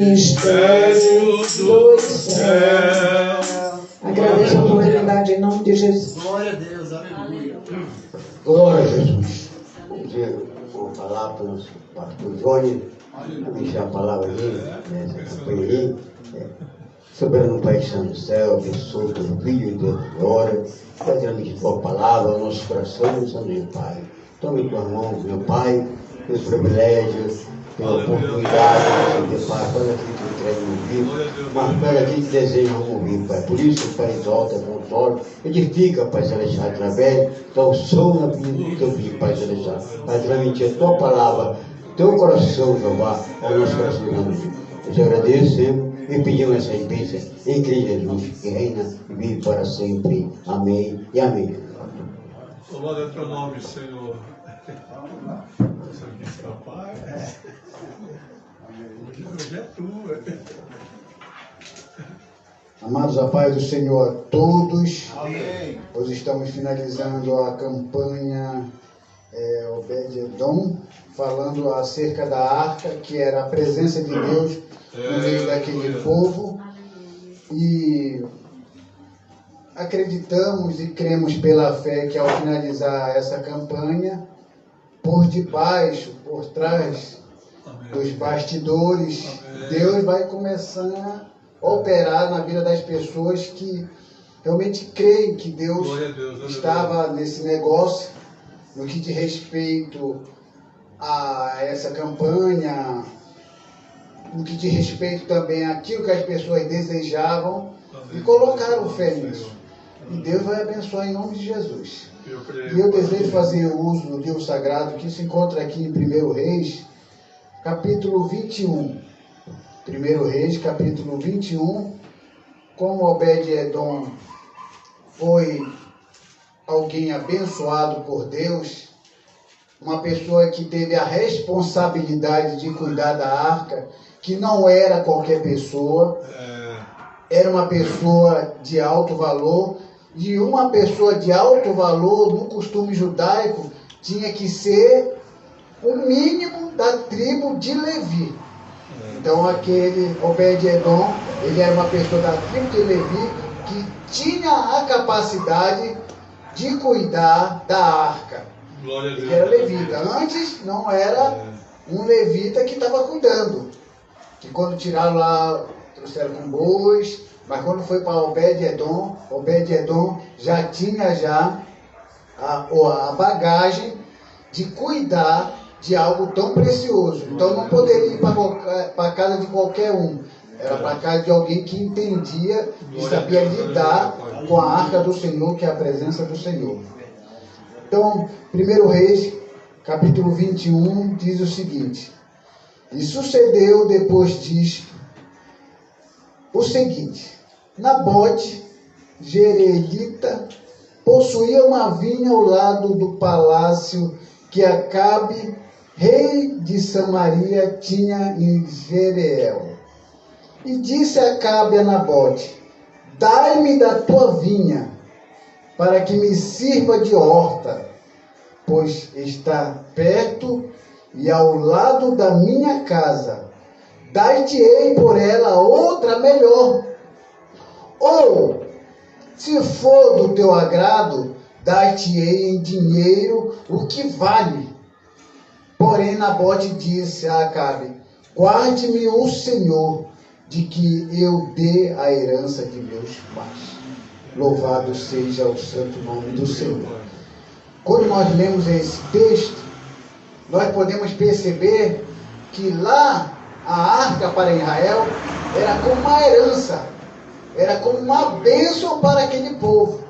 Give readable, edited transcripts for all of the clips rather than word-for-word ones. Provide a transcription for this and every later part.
Mistério do céu. Agradeço a oportunidade em nome de Jesus. Glória a Deus, aleluia. Glória a Jesus. Vamos ver, vou falar para o pastor Johnny, deixar a palavra ali, nessa campanha aí. Soberano Pai Santo do Céu, abençoe o teu filho, Deus de glória, trazendo de tua palavra ao nosso coração, meu Pai. Tome tuas mãos, meu Pai, pelo privilégio, pela oportunidade de ter Pai, para aqui que querem ouvir, mas para aqui que desejam ouvir, Pai. Por isso, Pai, exalta, consola, edifica, Pai Celestial, através da som na vida do teu filho, Pai Celestial, para transmitir a tua palavra, teu coração, Jeová, ao nosso coração, eu te agradeço, Senhor, e pedimos essa bênção em Cristo Jesus, que reina e vive para sempre. Amém e amém. Louvado é o teu nome, Senhor. Papai. Hoje é tua. Amados, a paz do Senhor a todos. Amém. Hoje estamos finalizando a campanha Obed-Edom, falando acerca da arca, que era a presença de Deus no meio daquele povo. E acreditamos e cremos pela fé que ao finalizar essa campanha, por debaixo, por trás dos bastidores, Deus vai começar a operar na vida das pessoas que realmente creem que Deus estava nesse negócio, no que diz respeito a essa campanha, no que diz respeito também àquilo que as pessoas desejavam e colocaram fé nisso. E Deus vai abençoar em nome de Jesus. E eu desejo fazer uso do livro sagrado que se encontra aqui em 1 Reis, capítulo 21. 1 Reis, capítulo 21. Como Obed-Edom foi alguém abençoado por Deus, uma pessoa que teve a responsabilidade de cuidar da arca, que não era qualquer pessoa, era uma pessoa de alto valor. E uma pessoa de alto valor, no costume judaico, tinha que ser o mínimo da tribo de Levi. Então aquele Obed-Edom, ele era uma pessoa da tribo de Levi que tinha a capacidade de cuidar da arca. Ele era levita. Antes não era um levita que estava cuidando. Que quando tiraram lá, trouxeram com bois. Mas quando foi para Obed-Edom, Obed-Edom já tinha a bagagem de cuidar de algo tão precioso. Então não poderia ir para a casa de qualquer um. Era para a casa de alguém que entendia e sabia lidar com a arca do Senhor, que é a presença do Senhor. Então, 1 Reis, capítulo 21, diz o seguinte: e sucedeu depois disto o seguinte: Nabote, Jerelita, possuía uma vinha ao lado do palácio que Acabe, rei de Samaria, tinha em Jezreel. E disse Acabe a Nabote: dai-me da tua vinha, para que me sirva de horta, pois está perto e ao lado da minha casa. Dar-te-ei por ela outra melhor. Ou, se for do teu agrado, dar-te-ei em dinheiro o que vale. Porém, Nabote disse a Acabe: guarde-me o Senhor, de que eu dê a herança de meus pais. Louvado seja o santo nome do Senhor. Quando nós lemos esse texto, nós podemos perceber que lá a arca para Israel era como uma herança, era como uma bênção para aquele povo.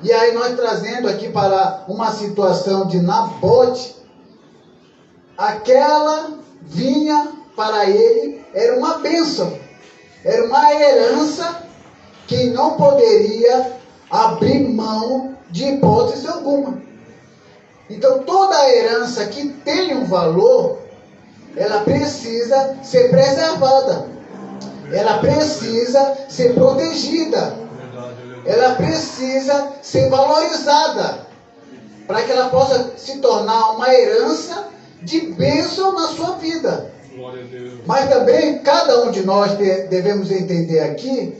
E aí nós trazendo aqui para uma situação de Nabote, aquela vinha para ele era uma bênção, era uma herança que não poderia abrir mão de hipótese alguma. Então toda a herança que tem um valor, ela precisa ser preservada, ela precisa ser protegida, ela precisa ser valorizada, para que ela possa se tornar uma herança de bênção na sua vida. Glória a Deus. Mas também cada um de nós devemos entender aqui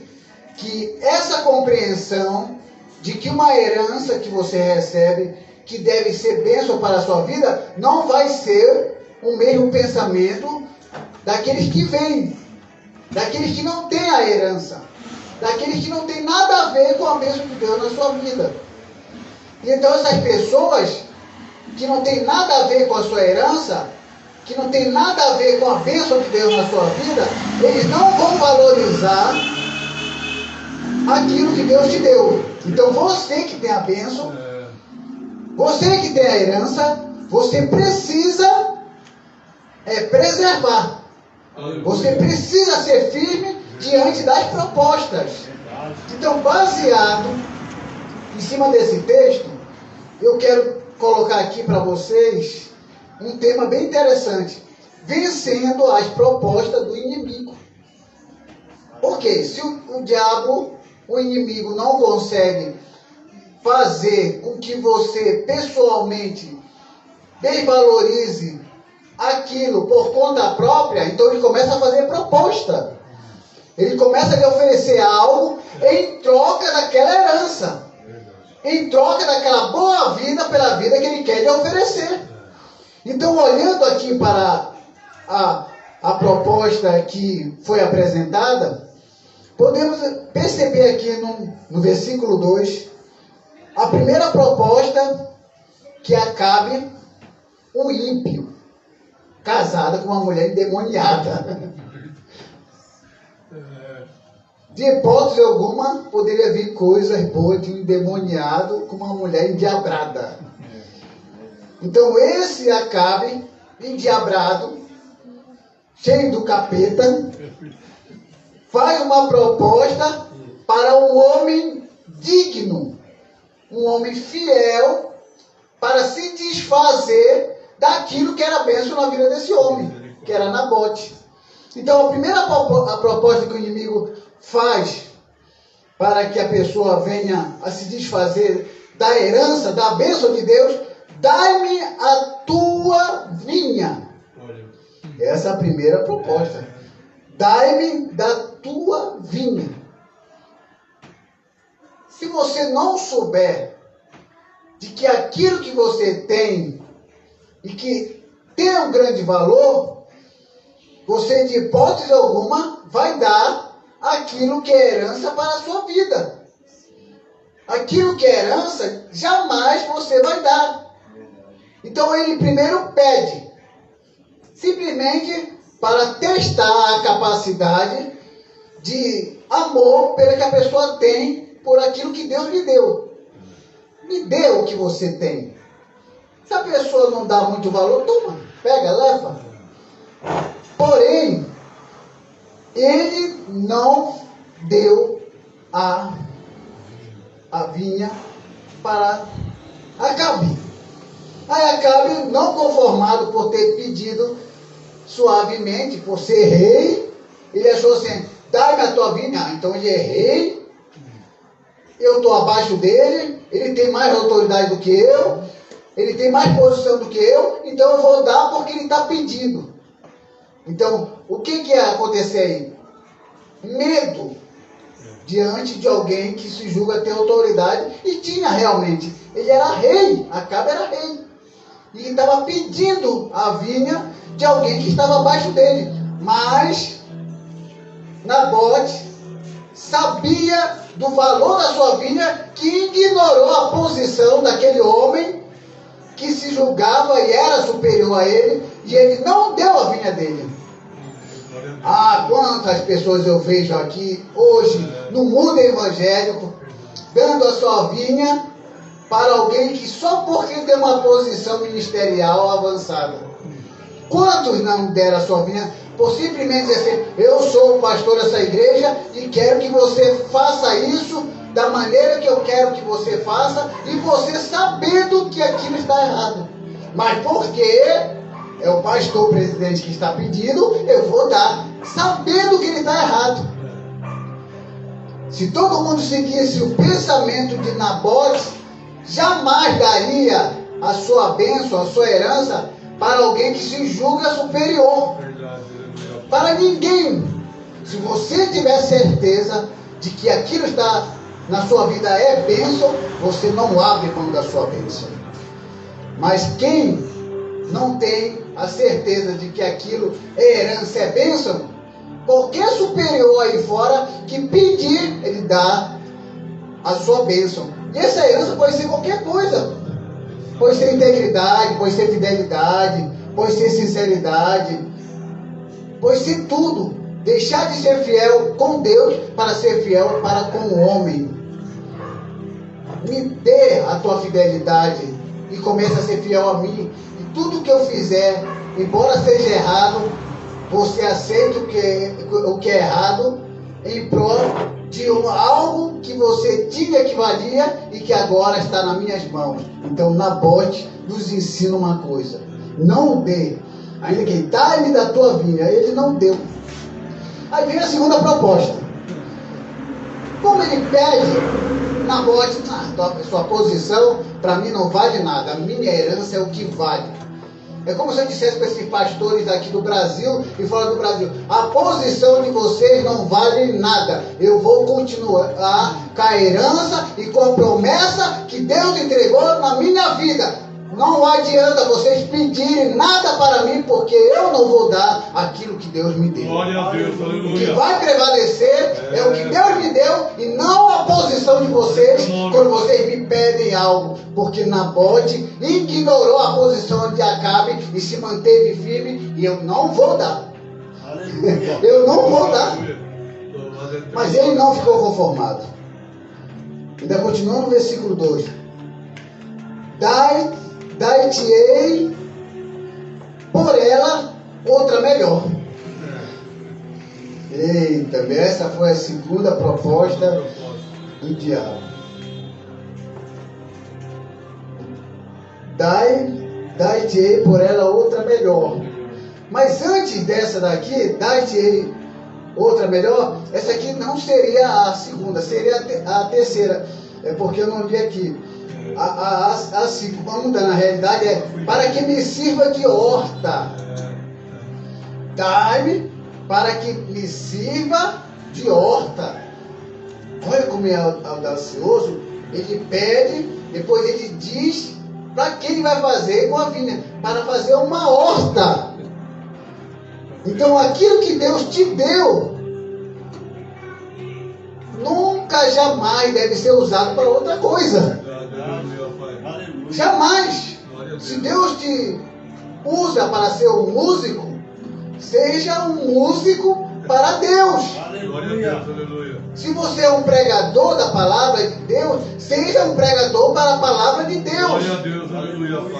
que essa compreensão de que uma herança que você recebe, que deve ser bênção para a sua vida, não vai ser o mesmo pensamento daqueles que vêm, daqueles que não têm a herança, daqueles que não têm nada a ver com a bênção de Deus na sua vida. E então essas pessoas que não têm nada a ver com a sua herança, que não tem nada a ver com a bênção de Deus na sua vida, eles não vão valorizar aquilo que Deus te deu. Então você que tem a bênção, você que tem a herança, você precisa preservar. Você precisa ser firme diante das propostas. Então, baseado em cima desse texto, eu quero colocar aqui para vocês um tema bem interessante: vencendo as propostas do inimigo. Porque se o diabo, o inimigo, não consegue fazer com que você pessoalmente desvalorize aquilo por conta própria, então ele começa a fazer proposta. Ele começa a lhe oferecer algo em troca daquela herança, em troca daquela boa vida pela vida que ele quer lhe oferecer. Então, olhando aqui para a proposta que foi apresentada, podemos perceber aqui no versículo 2, a primeira proposta que Acabe, um ímpio, casada com uma mulher endemoniada. De hipótese alguma, poderia vir coisas boas de um endemoniado com uma mulher endiabrada. Então esse Acabe, endiabrado, cheio do capeta, faz uma proposta para um homem digno, um homem fiel, para se desfazer daquilo que era bênção na vida desse homem, que era Nabote. Então a primeira proposta que o inimigo faz para que a pessoa venha a se desfazer da herança, da bênção de Deus: dai-me a tua vinha. Essa é a primeira proposta. Dai-me da tua vinha. Se você não souber de que aquilo que você tem e que tem um grande valor, você de hipótese alguma vai dar aquilo que é herança para a sua vida. Aquilo que é herança, jamais você vai dar. Então ele primeiro pede, simplesmente para testar a capacidade de amor pela que a pessoa tem por aquilo que Deus lhe deu. Me dê o que você tem. Se a pessoa não dá muito valor, toma, pega, leva. Porém, ele não deu a vinha para Acabe. Aí Acabe, não conformado por ter pedido suavemente, por ser rei, ele achou assim: dá-me a tua vinha. Então ele é rei, eu estou abaixo dele, ele tem mais autoridade do que eu, ele tem mais posição do que eu, então eu vou dar porque ele está pedindo. Então, o que ia acontecer aí? Medo diante de alguém que se julga ter autoridade, e tinha realmente. Ele era rei, Acabe era rei, e estava pedindo a vinha de alguém que estava abaixo dele. Mas Nabote sabia do valor da sua vinha, que ignorou a posição daquele homem que se julgava e era superior a ele, e ele não deu a vinha dele. Ah, quantas pessoas eu vejo aqui hoje no mundo evangélico dando a sua vinha para alguém que só porque tem uma posição ministerial avançada. Quantos não deram a sua vinha por simplesmente dizer assim: eu sou o pastor dessa igreja e quero que você faça isso da maneira que eu quero que você faça, e você sabendo que aquilo está errado, mas porque é o pastor presidente que está pedindo, eu vou dar, sabendo que ele está errado. Se todo mundo seguisse o pensamento de Nabote, jamais daria a sua bênção, a sua herança para alguém que se julga superior. para ninguém. Se você tiver certeza de que aquilo está na sua vida é bênção, você não abre mão da sua bênção. Mas quem não tem a certeza de que aquilo é herança, é bênção, qualquer superior aí fora que pedir, ele dá a sua bênção. E essa herança pode ser qualquer coisa. Pode ser integridade, pode ser fidelidade, pode ser sinceridade, pode ser tudo. Deixar de ser fiel com Deus para ser fiel para com o homem. Me dê a tua fidelidade e comece a ser fiel a mim. E tudo que eu fizer, embora seja errado, você aceita o que é errado em prol de algo que você tinha que valia e que agora está nas minhas mãos. Então Nabote nos ensina uma coisa: não dê, ainda que dá-me da tua vinha. Ele não deu. Aí vem a segunda proposta. Como ele pede, Nabote, sua posição para mim não vale nada, a minha herança é o que vale. É como se eu dissesse para esses pastores aqui do Brasil e fora do Brasil: a posição de vocês não vale nada. Eu vou continuar com a herança e com a promessa que Deus entregou na minha vida. Não adianta vocês pedirem nada para mim, porque eu não vou dar aquilo que Deus me deu. Glória a Deus, aleluia. O que vai prevalecer é o que Deus me deu e não a posição de vocês quando vocês me pedem algo. Porque Nabote ignorou a posição de Acabe e se manteve firme, e eu não vou dar. Eu não vou dar. Mas ele não ficou conformado. Ainda continua no versículo 2. Dar-te-ei por ela outra melhor. Eita, essa foi a segunda proposta do diabo. Dar-te-ei por ela outra melhor. Mas antes dessa daqui, dar-te-ei outra melhor, essa aqui não seria a segunda, seria a terceira. É porque eu não li aqui. A segunda, na realidade, é para que me sirva de horta. Dai-me para que me sirva de horta. Olha como é audacioso. Ele pede, depois ele diz para que ele vai fazer com a vinha. Para fazer uma horta. Então aquilo que Deus te deu nunca, jamais deve ser usado para outra coisa. Jamais. Se Deus te usa para ser um músico, seja um músico para Deus. Se você é um pregador da palavra de Deus, seja um pregador para a palavra de Deus.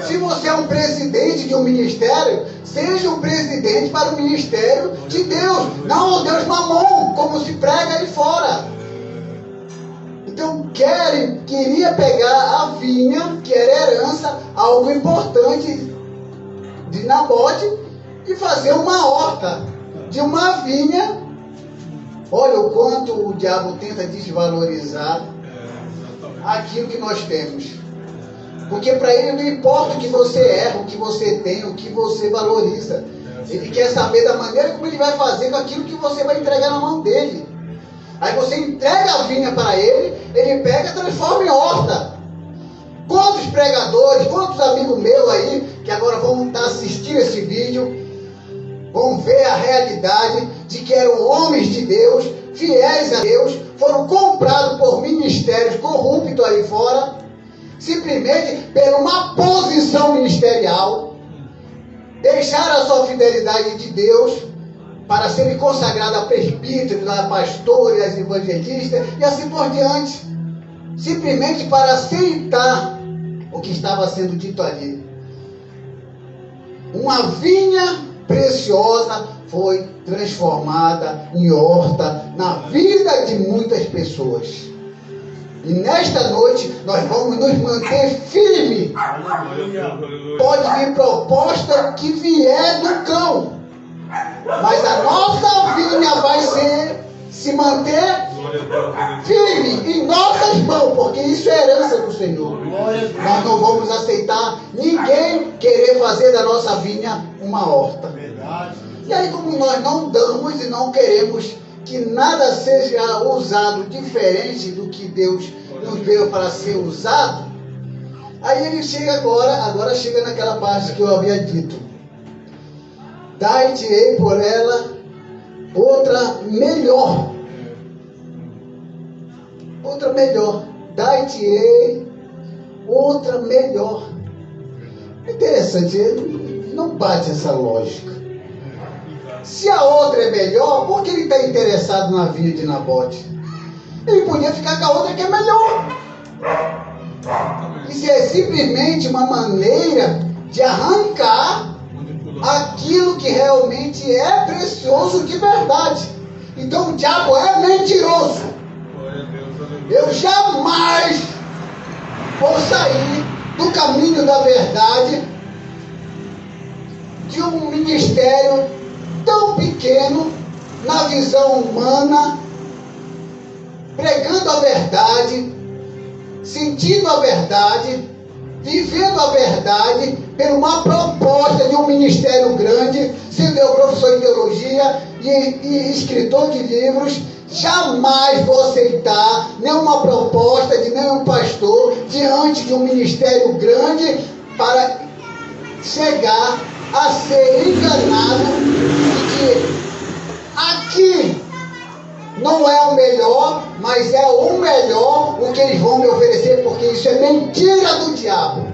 Se você é um presidente de um ministério, seja um presidente para o ministério de Deus, não o Deus mamon, como se prega aí fora. Então queria pegar a vinha, que era herança, algo importante de Nabote, e fazer uma horta de uma vinha. Olha o quanto o diabo tenta desvalorizar aquilo que nós temos. Porque para ele não importa o que você erra, o que você tem, o que você valoriza. Ele quer saber da maneira como ele vai fazer com aquilo que você vai entregar na mão dele. Aí você entrega a vinha para ele, ele pega e transforma em horta. Quantos pregadores, quantos amigos meus aí, que agora vão estar assistindo esse vídeo, vão ver a realidade de que eram homens de Deus, fiéis a Deus, foram comprados por ministérios corruptos aí fora, simplesmente por uma posição ministerial, deixaram a sua fidelidade de Deus para serem consagrados a presbíteros, a pastores, a evangelistas e assim por diante, simplesmente para aceitar o que estava sendo dito ali. Uma vinha preciosa foi transformada em horta na vida de muitas pessoas. E nesta noite nós vamos nos manter firmes. Pode vir proposta que vier do cão, mas a nossa vinha vai se manter firme em nossas mãos, porque isso é herança do Senhor. Nós não vamos aceitar ninguém querer fazer da nossa vinha uma horta. E aí, como nós não damos e não queremos que nada seja usado diferente do que Deus nos veio para ser usado, aí ele chega agora chega naquela parte que eu havia dito. Dar-te-ei por ela outra melhor. Outra melhor. Dar-te-ei outra melhor. Interessante, não bate essa lógica. Se a outra é melhor, por que ele está interessado na vinha de Nabote? Ele podia ficar com a outra que é melhor. Isso é simplesmente uma maneira de arrancar aquilo que realmente é precioso de verdade. Então o diabo é mentiroso. Eu jamais vou sair do caminho da verdade de um ministério tão pequeno na visão humana, pregando a verdade, sentindo a verdade, vivendo a verdade, por uma proposta de um ministério grande, sendo eu professor de teologia e escritor de livros. Jamais vou aceitar nenhuma proposta de nenhum pastor diante de um ministério grande para chegar a ser enganado de que aqui não é o melhor, mas é o melhor o que eles vão me oferecer, porque isso é mentira do diabo.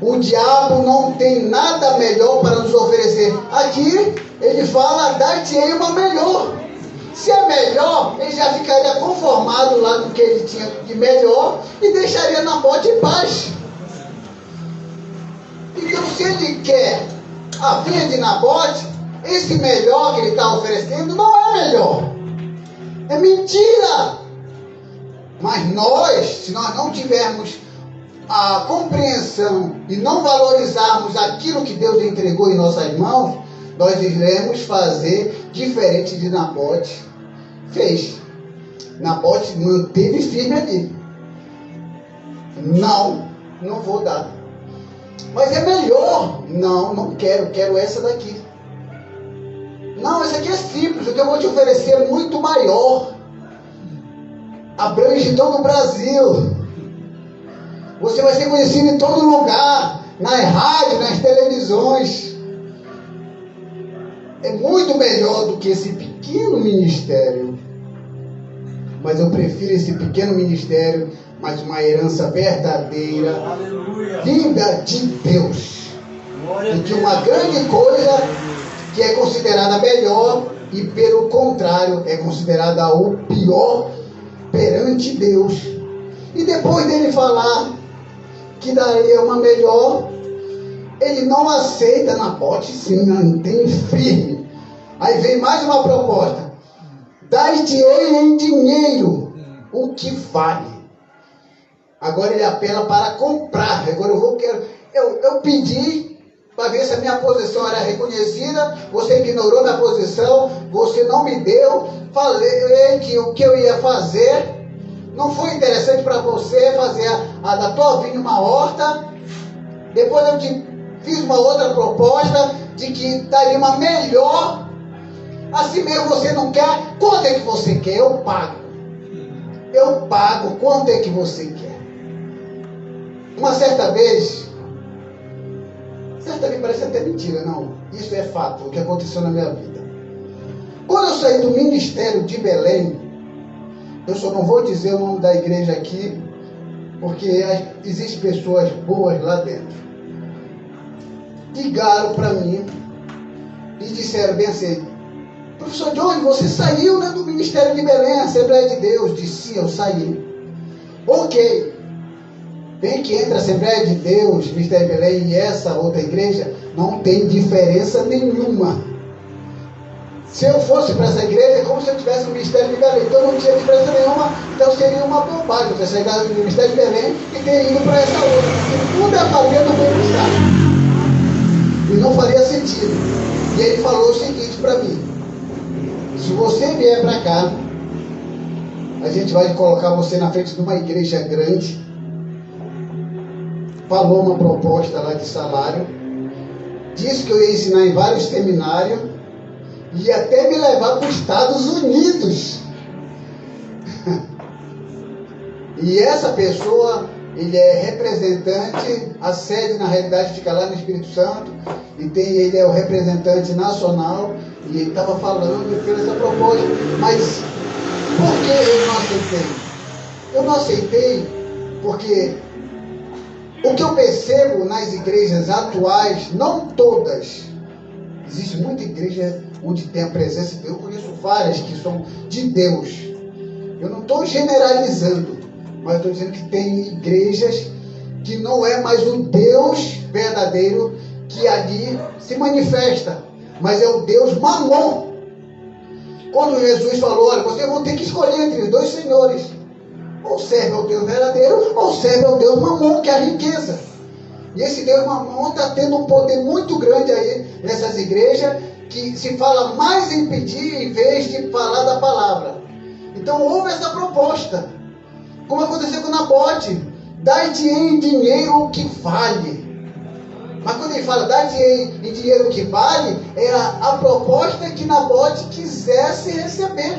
O diabo não tem nada melhor para nos oferecer. Aqui ele fala, dar-te-ei uma melhor. Se é melhor, ele já ficaria conformado lá do que ele tinha de melhor e deixaria Nabote em paz. Então, se ele quer a vinha de Nabote, esse melhor que ele está oferecendo não é melhor. É mentira. Mas nós, se nós não tivermos a compreensão e não valorizarmos aquilo que Deus entregou em nossas mãos, nós iremos fazer diferente de Nabote fez. Nabote manteve firme ali. Não vou dar. Mas é melhor. Não quero essa daqui. Não, essa aqui é simples, o que eu vou te oferecer é muito maior. Abrange todo o Brasil. Você vai ser conhecido em todo lugar, nas rádios, nas televisões. É muito melhor do que esse pequeno ministério. Mas eu prefiro esse pequeno ministério, mas uma herança verdadeira, vinda de Deus, do que uma grande coisa que é considerada melhor e, pelo contrário, é considerada o pior perante Deus. E depois dele falar que daria uma melhor, ele não aceita Nabote, se mantém firme. Aí vem mais uma proposta: dar-te-ei em dinheiro o que vale. Agora ele apela para comprar. Agora eu pedi para ver se a minha posição era reconhecida. Você ignorou minha posição, você não me deu. Falei que o que eu ia fazer não foi interessante para você, fazer a da tua vinha uma horta. Depois eu te fiz uma outra proposta de que daria uma melhor. Assim mesmo você não quer? Quanto é que você quer? Eu pago. Eu pago. Quanto é que você quer? Uma certa vez parece até mentira, não. Isso é fato, o que aconteceu na minha vida. Quando eu saí do ministério de Belém, eu só não vou dizer o nome da igreja aqui, porque existem pessoas boas lá dentro. Ligaram para mim e disseram bem assim: professor Johnny, você saiu, né, do ministério de Belém, Assembleia de Deus? Disse: sim, eu saí. Ok. Bem que entre a Assembleia de Deus, Ministério de Belém e essa outra igreja, não tem diferença nenhuma. Se eu fosse para essa igreja, é como se eu tivesse no Ministério de Belém. Então não tinha diferença nenhuma. Então seria uma bobagem eu ter saído do Ministério de Belém e ter ido para essa outra. Porque tudo é fazer no mesmo lugar. E não faria sentido. E ele falou o seguinte para mim: se você vier para cá, a gente vai colocar você na frente de uma igreja grande. Falou uma proposta lá de salário. disse que eu ia ensinar em vários seminários e até me levar para os Estados Unidos. E essa pessoa, ele é representante, a sede na realidade fica lá no Espírito Santo, e ele é o representante nacional, e ele estava falando e fez essa proposta. Mas por que eu não aceitei? Eu não aceitei porque o que eu percebo nas igrejas atuais, não todas, existe muita igreja onde tem a presença de Deus, eu conheço várias que são de Deus. Eu não estou generalizando, mas estou dizendo que tem igrejas que não é mais o Deus verdadeiro que ali se manifesta, mas é o Deus Mamon. Quando Jesus falou, olha, vocês vão ter que escolher entre os dois senhores, ou serve ao Deus verdadeiro, ou serve ao Deus Mamon, que é a riqueza. E esse Deus Mamon está tendo um poder muito grande aí nessas igrejas, que se fala mais em pedir em vez de falar da palavra. Então houve essa proposta, como aconteceu com Nabote: dai-te em dinheiro o que vale. Mas quando ele fala dai-te em dinheiro o que vale, era a proposta que Nabote quisesse receber.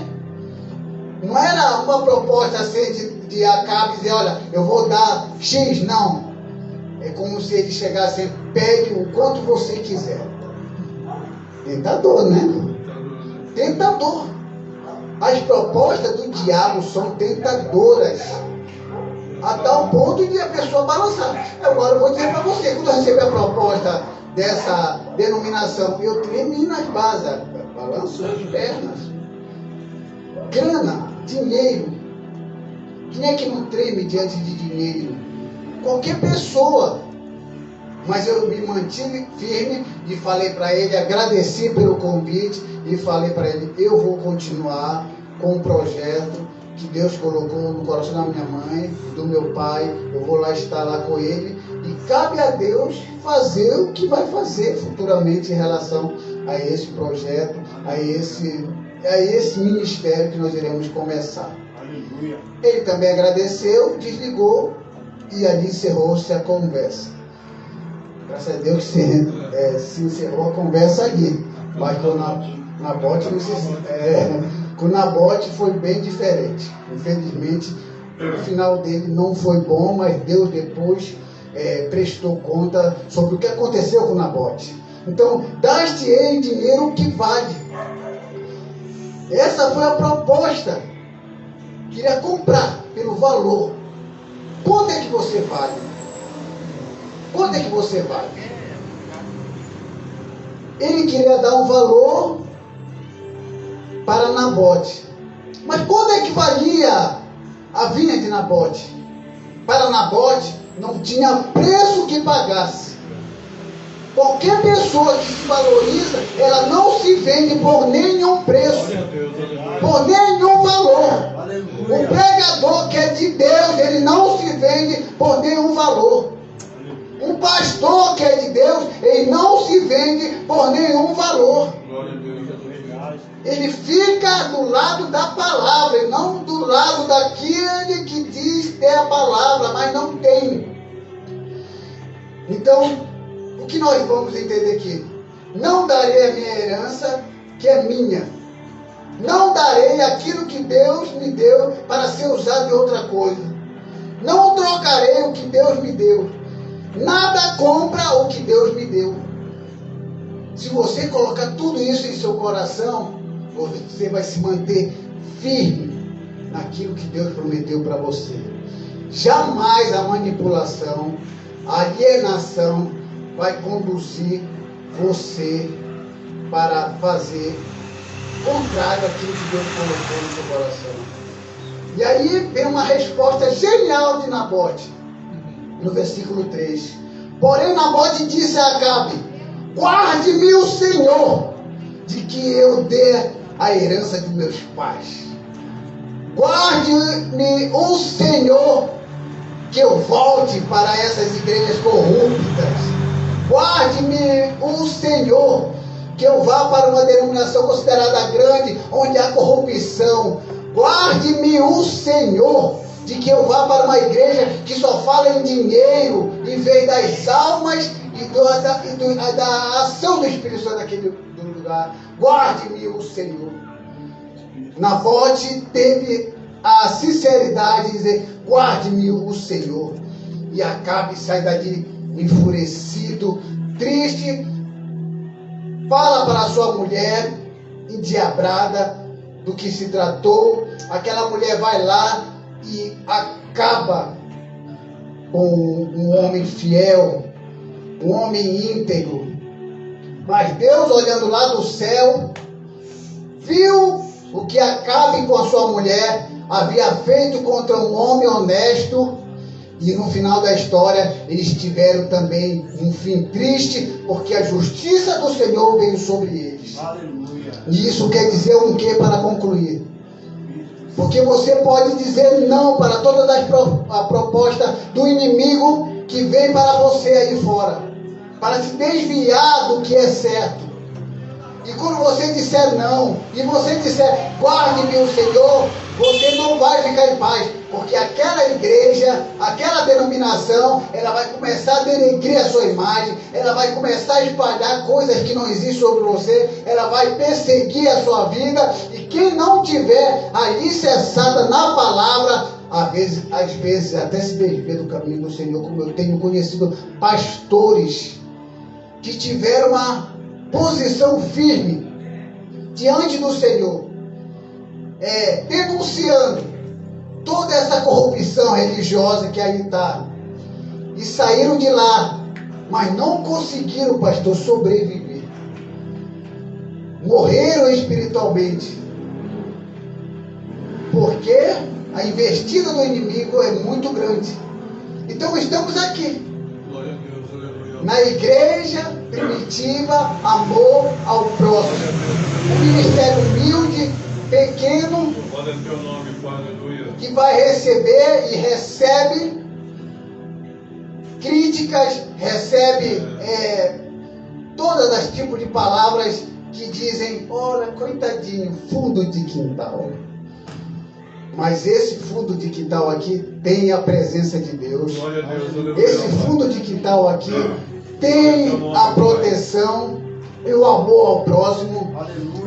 Não era uma proposta assim de Acabe dizer, olha, eu vou dar X, não. É como se ele chegasse e pegue o quanto você quiser. Tentador, né? Tentador. As propostas do diabo são tentadoras, a tal ponto de a pessoa balançar. Agora eu vou dizer para você, quando eu recebi a proposta dessa denominação, eu tremi nas bases, balanço as pernas. Grana, dinheiro. Quem é que não treme diante de dinheiro? Qualquer pessoa. Mas eu me mantive firme e falei para ele, agradeci pelo convite e falei para ele, eu vou continuar com o projeto que Deus colocou no coração da minha mãe, do meu pai. Eu vou lá estar lá com ele e cabe a Deus fazer o que vai fazer futuramente em relação a esse projeto, a esse ministério que nós iremos começar. Aleluia. Ele também agradeceu, desligou e ali encerrou-se a conversa. Graças a Deus que se encerrou a conversa ali. Mas com Nabote, com Nabote foi bem diferente. Infelizmente, o final dele não foi bom, mas Deus depois prestou conta sobre o que aconteceu com Nabote. Então, dás-te-ei dinheiro o que vale. Essa foi a proposta. Queria comprar pelo valor. Quanto é que você vale? Quanto é que você vale? Ele queria dar um valor para Nabote. Mas quanto é que valia a vinha de Nabote? Para Nabote não tinha preço que pagasse. Qualquer pessoa que se valoriza, ela não se vende por nenhum preço, por nenhum valor. O pregador que é de Deus, ele não se vende por nenhum valor. Um pastor que é de Deus, ele não se vende por nenhum valor. Ele fica do lado da palavra, e não do lado daquele que diz ter a palavra, mas não tem. Então, o que nós vamos entender aqui? Não darei a minha herança, que é minha. Não darei aquilo que Deus me deu para ser usado em outra coisa. Não trocarei o que Deus me deu. Nada compra o que Deus me deu. Se você colocar tudo isso em seu coração, você vai se manter firme naquilo que Deus prometeu para você. Jamais a manipulação, a alienação vai conduzir você para fazer contrário àquilo que Deus colocou no seu coração. E aí vem uma resposta genial de Nabote, no versículo 3. Porém Nabote disse a Acabe: guarde-me o Senhor, de que eu dê a herança de meus pais. Guarde-me o Senhor, que eu volte para essas igrejas corruptas. Guarde-me o Senhor, que eu vá para uma denominação considerada grande, onde há corrupção. Guarde-me o Senhor, de que eu vá para uma igreja que só fala em dinheiro, em vez das almas da ação do Espírito Santo naquele lugar. Guarde-me o Senhor. Nabote teve a sinceridade de dizer: guarde-me o Senhor. E Acabe sai dali enfurecido, triste, fala para a sua mulher, endiabrada do que se tratou. Aquela mulher vai lá e acaba com um homem fiel, um homem íntegro. Mas Deus, olhando lá do céu, viu o que Acabe com a sua mulher havia feito contra um homem honesto. E no final da história, eles tiveram também um fim triste, porque a justiça do Senhor veio sobre eles. Aleluia. E isso quer dizer o quê para concluir? Porque você pode dizer não para todas a proposta do inimigo que vem para você aí fora, para te desviar do que é certo. E quando você disser não, e você disser guarde-me o Senhor, você não vai ficar em paz, porque aquela igreja, aquela denominação, ela vai começar a denegrir a sua imagem, ela vai começar a espalhar coisas que não existem sobre você, ela vai perseguir a sua vida, e quem não tiver alicerçada na palavra, às vezes até se desvia do caminho do Senhor, como eu tenho conhecido pastores que tiveram uma posição firme diante do Senhor, denunciando toda essa corrupção religiosa que aí está, e saíram de lá, mas não conseguiram, pastor, sobreviver, morreram espiritualmente, porque a investida do inimigo é muito grande. Então estamos aqui na igreja primitiva, amor ao próximo, um ministério humilde, pequeno, que vai receber e recebe críticas, recebe todas as tipos de palavras que dizem: olha, coitadinho, fundo de quintal. Mas esse fundo de quintal aqui tem a presença de Deus. Esse fundo de quintal aqui tem a proteção e o amor ao próximo.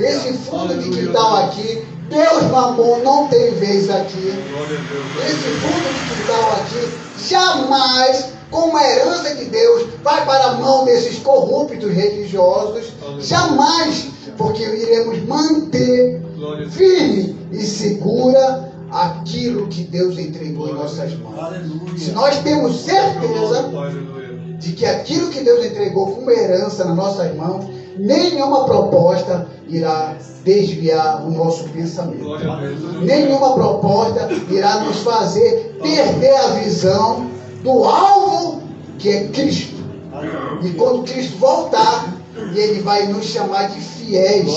Esse fundo de quintal aqui, Deus Mamon não tem vez aqui. Esse fundo de quintal aqui jamais, como a herança de Deus, vai para a mão desses corruptos religiosos. Jamais, porque iremos manter firme e segura aquilo que Deus entregou em nossas mãos. Se nós temos certeza de que aquilo que Deus entregou como herança nas nossas mãos, nenhuma proposta irá desviar o nosso pensamento. Nenhuma proposta irá nos fazer perder a visão do alvo que é Cristo. E quando Cristo voltar, Ele vai nos chamar de fiéis.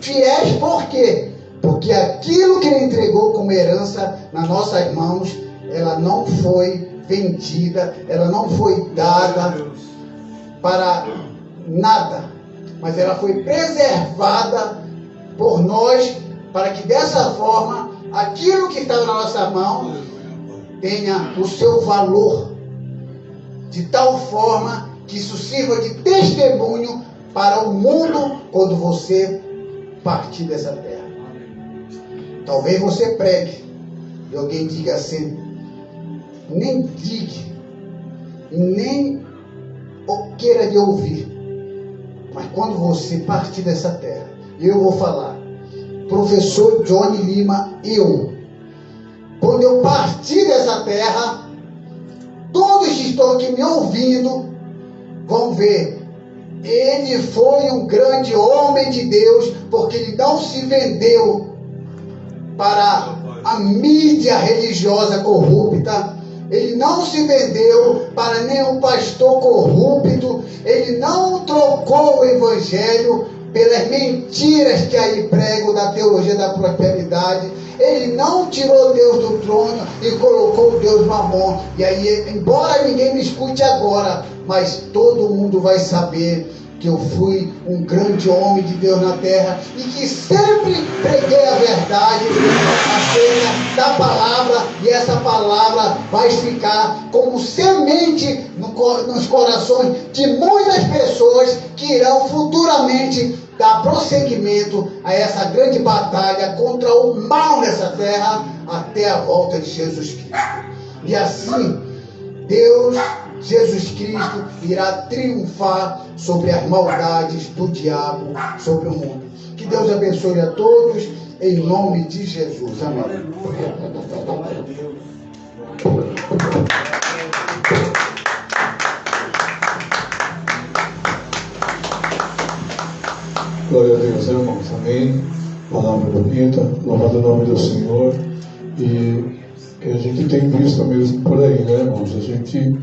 Fiéis por quê? Porque aquilo que Ele entregou como herança nas nossas mãos, ela não foi vendida, ela não foi dada para nada, mas ela foi preservada por nós, para que dessa forma, aquilo que está na nossa mão tenha o seu valor, de tal forma que isso sirva de testemunho para o mundo quando você partir dessa terra. Talvez você pregue e alguém diga assim: nem diga, nem queira de ouvir. Mas quando você partir dessa terra, eu vou falar, professor Johnny Lima, quando eu partir dessa terra, todos que estão aqui me ouvindo vão ver, ele foi um grande homem de Deus, porque ele não se vendeu para a mídia religiosa corrupta, ele não se vendeu para nenhum pastor corrupto, ele não trocou o evangelho pelas mentiras que aí pregam da teologia da prosperidade, ele não tirou Deus do trono e colocou Deus Mamon. E aí, embora ninguém me escute agora, mas todo mundo vai saber que eu fui um grande homem de Deus na terra e que sempre preguei a verdade acerca da palavra, e essa palavra vai ficar como semente nos corações de muitas pessoas que irão futuramente dar prosseguimento a essa grande batalha contra o mal nessa terra até a volta de Jesus Cristo. E assim, Deus, Jesus Cristo, irá triunfar sobre as maldades do diabo sobre o mundo. Que Deus abençoe a todos, em nome de Jesus. Amém. Glória a Deus, irmãos. Amém. Palavra bonita, louvado o nome do Senhor. E a gente tem visto mesmo por aí, né, irmãos? A gente